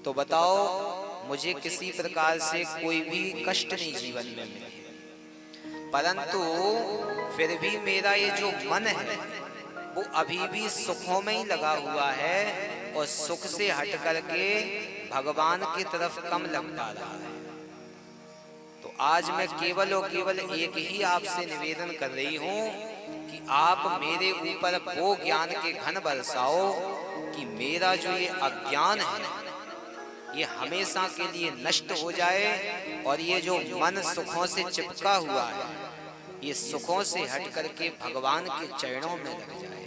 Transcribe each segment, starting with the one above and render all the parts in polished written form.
तो बताओ मुझे किसी प्रकार से कोई भी कष्ट नहीं जीवन में मिले, परंतु फिर भी मेरा ये जो मन है वो अभी भी सुखों में ही लगा हुआ है और सुख से हट करके भगवान की तरफ कम लग पा रहा है। तो आज मैं केवल और केवल एक ही आपसे निवेदन कर रही हूं कि आप मेरे ऊपर वो ज्ञान के घन बरसाओ कि मेरा जो ये अज्ञान है ये हमेशा के लिए नष्ट हो जाए और ये जो मन सुखों से चिपका हुआ है ये सुखों से हट करके भगवान के चरणों में लग जाए।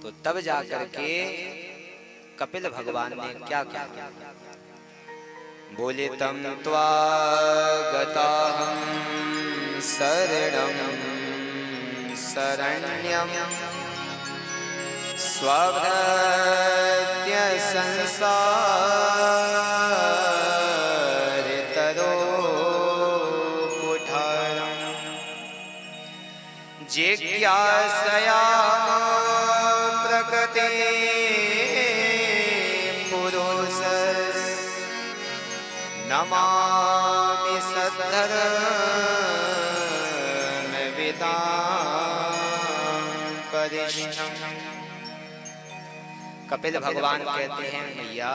तो तब जाकर के कपिल भगवान ने क्या कहा, बोले तम त्वागताहं शरणं शरण्यं स्वभृत्य संसार तरो कुठारम् जिज्ञासया प्रकृते पुरुषस् नमामि सद्धर्मविदां परिष्ठम्। कपिल भगवान कहते हैं, मैया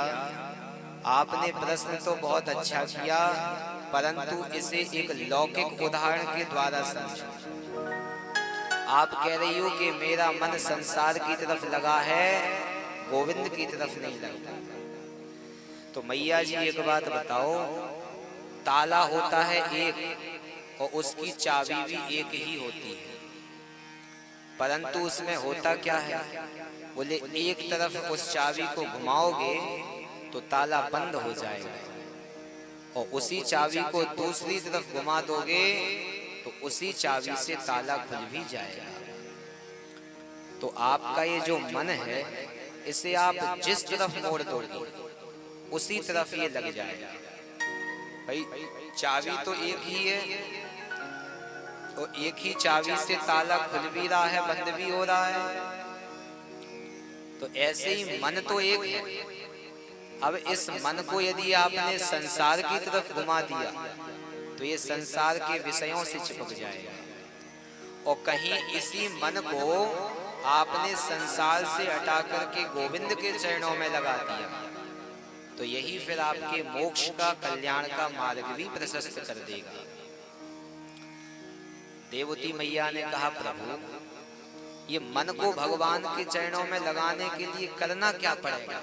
आपने प्रश्न तो बहुत अच्छा किया, परंतु इसे एक लौकिक उदाहरण के द्वारा समझो। आप कह रही हो कि मेरा मन संसार की तरफ लगा है, गोविंद की तरफ नहीं लगा। तो मैया जी एक बात बताओ, ताला होता है एक और उसकी चाबी भी एक ही होती है, परंतु उसमें होता क्या है, बोले एक तरफ उस चाबी को घुमाओगे तो ताला बंद हो जाएगा और उसी चाबी को दूसरी तरफ घुमा दोगे तो उसी चाबी से ताला खुल भी जाएगा। तो आपका ये जो मन है इसे आप जिस तरफ मोड़ दोगे उसी तरफ ये लग जाएगा। भाई चाबी तो एक ही है और एक ही चाबी से ताला खुल भी रहा है, बंद भी हो रहा है। तो ऐसे ही मन तो एक है। अब इस मन को यदि आपने संसार की तरफ घुमा दिया तो ये संसार के विषयों से चिपक जाएगा और कहीं इसी मन को आपने संसार से हटा करके गोविंद के चरणों में लगा दिया तो यही फिर आपके मोक्ष का, कल्याण का मार्ग भी प्रशस्त कर देगा। देवती मैया ने कहा, प्रभु ये मन को भगवान के चरणों में लगाने के लिए करना क्या पड़ेगा?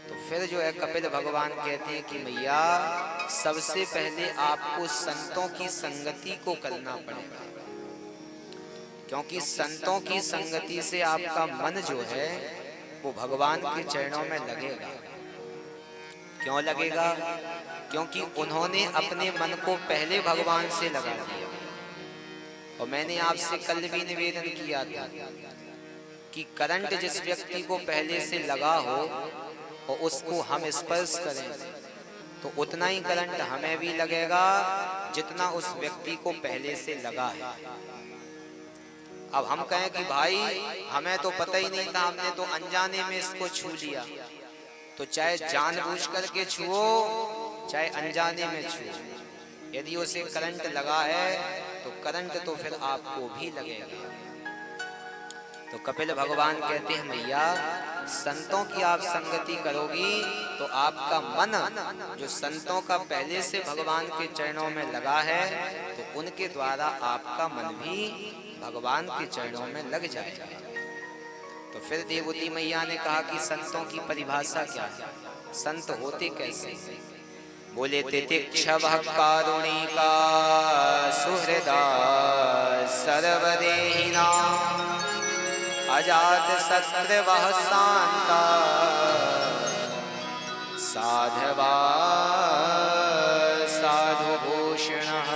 तो फिर जो है कपिल भगवान कहते हैं कि मैया सबसे पहले आपको संतों की संगति को करना पड़ेगा, क्योंकि संतों की संगति से आपका मन जो है वो भगवान के चरणों में लगेगा। क्यों लगेगा? क्योंकि उन्होंने अपने मन को पहले भगवान से लगा दिया। और मैंने आपसे कल भी निवेदन किया था कि करंट जिस व्यक्ति को पहले से लगा हो और उसको हम स्पर्श करें तो उतना ही करंट हमें भी लगेगा जितना उस व्यक्ति को पहले से लगा है। अब हम कहें कि भाई हमें तो पता ही नहीं था, हमने तो अनजाने में इसको छू लिया, तो चाहे जानबूझ करके छुओ चाहे अनजाने में छुओ, यदि उसे करंट लगा है तो करंट तो फिर आपको भी लगेगा। तो कपिल भगवान कहते हैं मैया संतों की आप संगति करोगी तो आपका मन जो संतों का पहले से भगवान के चरणों में लगा है तो उनके द्वारा आपका मन भी भगवान के चरणों में लग जाएगा। तो फिर देवती मैया ने कहा कि संतों की परिभाषा क्या है, संत होते कैसे? बोले तितिक्षवः कारुणिका सुहृदा सर्वदेहिनां अजात शत्रुवः शान्ता साधवा साधुभूषणः।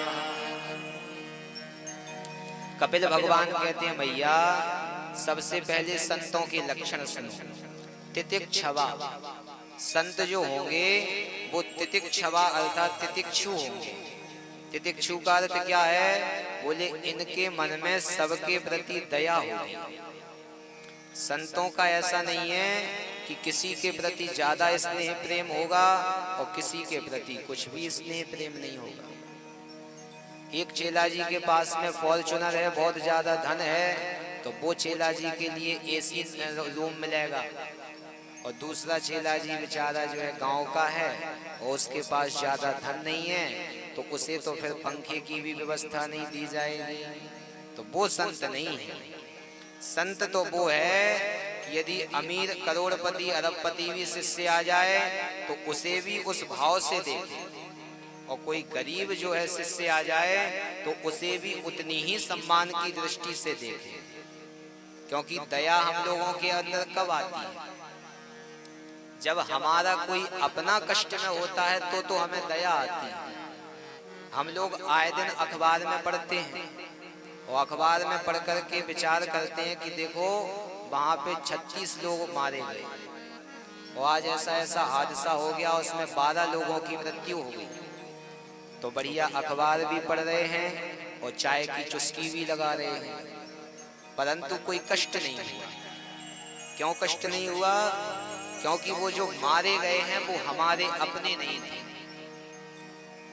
कपिल भगवान कहते हैं मैया सबसे पहले संतों के लक्षण सुनो। तितिक्षवा, संत जो होंगे वो तितिक्षवा अर्थात तितिक्षु होंगे। तितिक्षु का अर्थ क्या है? बोले इनके मन में सबके प्रति दया होगी। संतों का ऐसा नहीं है कि किसी के प्रति ज्यादा स्नेह प्रेम होगा और किसी के प्रति कुछ भी स्नेह प्रेम नहीं होगा। एक चेला जी के पास में फॉर्च्यूनर है, बहुत ज्यादा धन है, तो वो चेला जी के लिए एसी रूम मिलेगा, और दूसरा चेला जी बेचारा जो है गांव का है और उसके पास ज्यादा धन नहीं है, तो उसे तो फिर पंखे की भी व्यवस्था नहीं दी जाएगी। तो वो संत नहीं है। संत तो वो है कि यदि अमीर करोड़पति अरबपति भी शिष्य आ जाए तो उसे भी उस भाव से देखे, और कोई गरीब जो है शिष्य आ जाए तो उसे भी उतनी ही सम्मान की दृष्टि से देखे। क्योंकि दया हम लोगों के अंदर कब आती है? जब हमारा कोई अपना कष्ट में होता है तो हमें दया आती है। हम लोग आए दिन अखबार में पढ़ते हैं और अखबार में पढ़ करके विचार करते हैं कि देखो वहां पे 36 लोग मारे गए और आज ऐसा ऐसा हादसा हो गया, उसमें 12 लोगों की मृत्यु हो गई। तो बढ़िया अखबार भी पढ़ रहे हैं और चाय की चुस्की भी लगा रहे हैं, परंतु कोई कष्ट नहीं हुआ। क्यों कष्ट नहीं हुआ? क्योंकि वो जो मारे गए हैं वो हमारे अपने नहीं थे।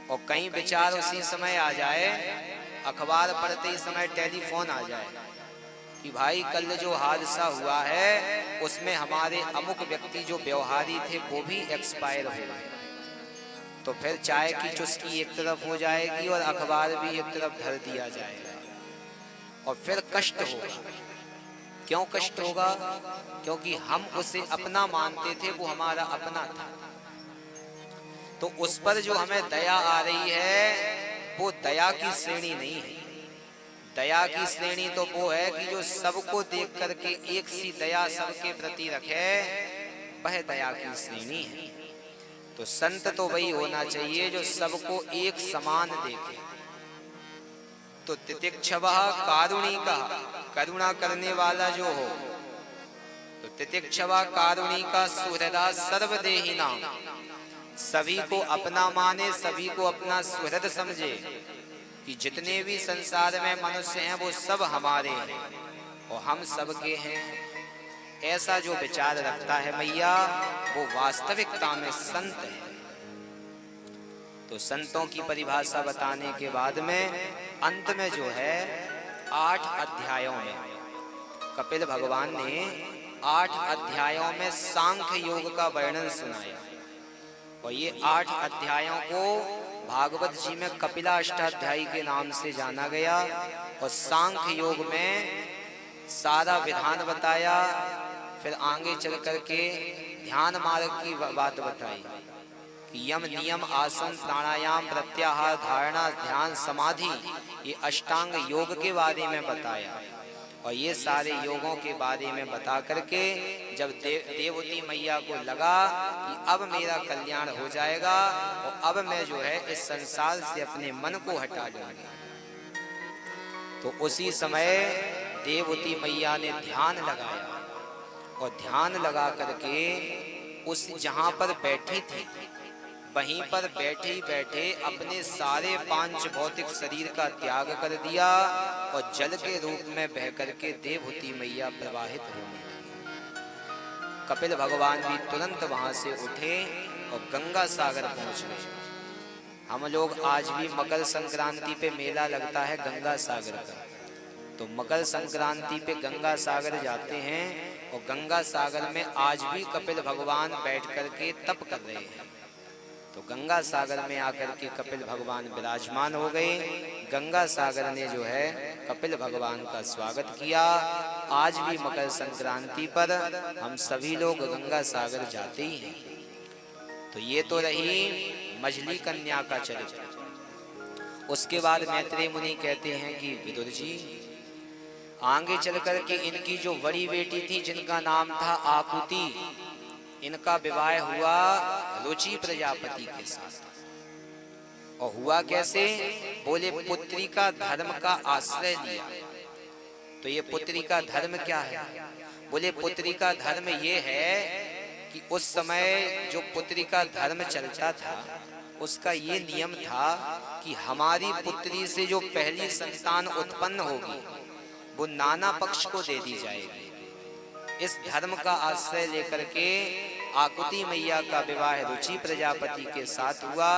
और कहीं विचार उसी समय आ जाए, अखबार पढ़ते ही समय टेलीफोन आ जाए कि भाई कल जो हादसा हुआ है उसमें हमारे अमुक व्यक्ति जो व्यवहारी थे वो भी एक्सपायर हो गए, तो फिर चाय की चुस्की एक तरफ हो जाएगी और अखबार भी एक तरफ धर दिया जाएगा और फिर कष्ट होगा। क्यों कष्ट होगा? क्योंकि हम उसे अपना मानते थे, वो हमारा अपना था। तो उस पर जो हमें दया आ रही है वो दया की श्रेणी नहीं है। दया की श्रेणी तो वो है कि जो सबको देख करके एक सी दया सबके प्रति रखे, वह दया की श्रेणी है। तो संत तो वही होना चाहिए जो सबको एक समान देखे। तो तितिक्षवः कारुणिकः, करुणा करने वाला जो हो, तो तितिक्षवः कारुणिकः सुहृदः सर्वदेहिनां, सभी को अपना माने, सभी को अपना सुहृद समझे कि जितने भी संसार में मनुष्य हैं वो सब हमारे हैं और हम सबके हैं। ऐसा जो विचार रखता है मैया, वो वास्तविकता में संत है। तो संतों की परिभाषा बताने के बाद में अंत में जो है 8 अध्यायों में कपिल भगवान ने 8 अध्यायों में सांख्य योग का वर्णन सुनाया। और ये 8 अध्यायों को भागवत जी में कपिलाष्टाध्यायी के नाम से जाना गया। और सांख्य योग में सारा विधान बताया। फिर आगे चल करके ध्यान मार्ग की बात बताई कि यम नियम आसन प्राणायाम प्रत्याहार धारणा ध्यान समाधि, ये अष्टांग योग के बारे में बताया। और ये सारे योगों के बारे में बता करके जब देवती मैया को लगा कि अब मेरा कल्याण हो जाएगा और अब मैं जो है इस संसार से अपने मन को हटा लूंगी, तो उसी समय देवती मैया ने ध्यान लगाया। और ध्यान लगा करके उस जहां पर बैठी थी वहीं पर बैठे बैठे अपने सारे 5 भौतिक शरीर का त्याग कर दिया और जल के रूप में बह करके देवहूति मैया प्रवाहित होने लगी। कपिल भगवान भी तुरंत वहां से उठे और गंगा सागर पहुंच गए। हम लोग आज भी मकर संक्रांति पे मेला लगता है गंगा सागर का, तो मकर संक्रांति पे गंगा सागर जाते हैं और गंगा सागर में आज भी कपिल भगवान बैठ करके तप कर रहे हैं। तो गंगा सागर में आकर के कपिल भगवान विराजमान हो गए। गंगा सागर ने जो है कपिल भगवान का स्वागत किया। आज भी मकर संक्रांति पर हम सभी लोग गंगा सागर जाते ही हैं। तो ये तो रही मछली कन्या का चरित्र। उसके बाद मैत्रेय मुनि कहते हैं कि विदुर जी, आगे चल करके इनकी जो बड़ी बेटी थी जिनका नाम था आकुति, इनका विवाह हुआ रुचि प्रजापति के साथ। और हुआ कैसे? बोले पुत्री का धर्म का आश्रय लिया। तो ये पुत्री का धर्म क्या है? बोले पुत्री का धर्म ये है कि उस समय जो पुत्री का धर्म चलता था उसका ये नियम था कि हमारी पुत्री से जो पहली संतान उत्पन्न होगी वो नाना पक्ष को दे दी जाएगी। इस धर्म का आश्रय लेकर के आकुति मैया का विवाह रुचि प्रजापति के साथ हुआ।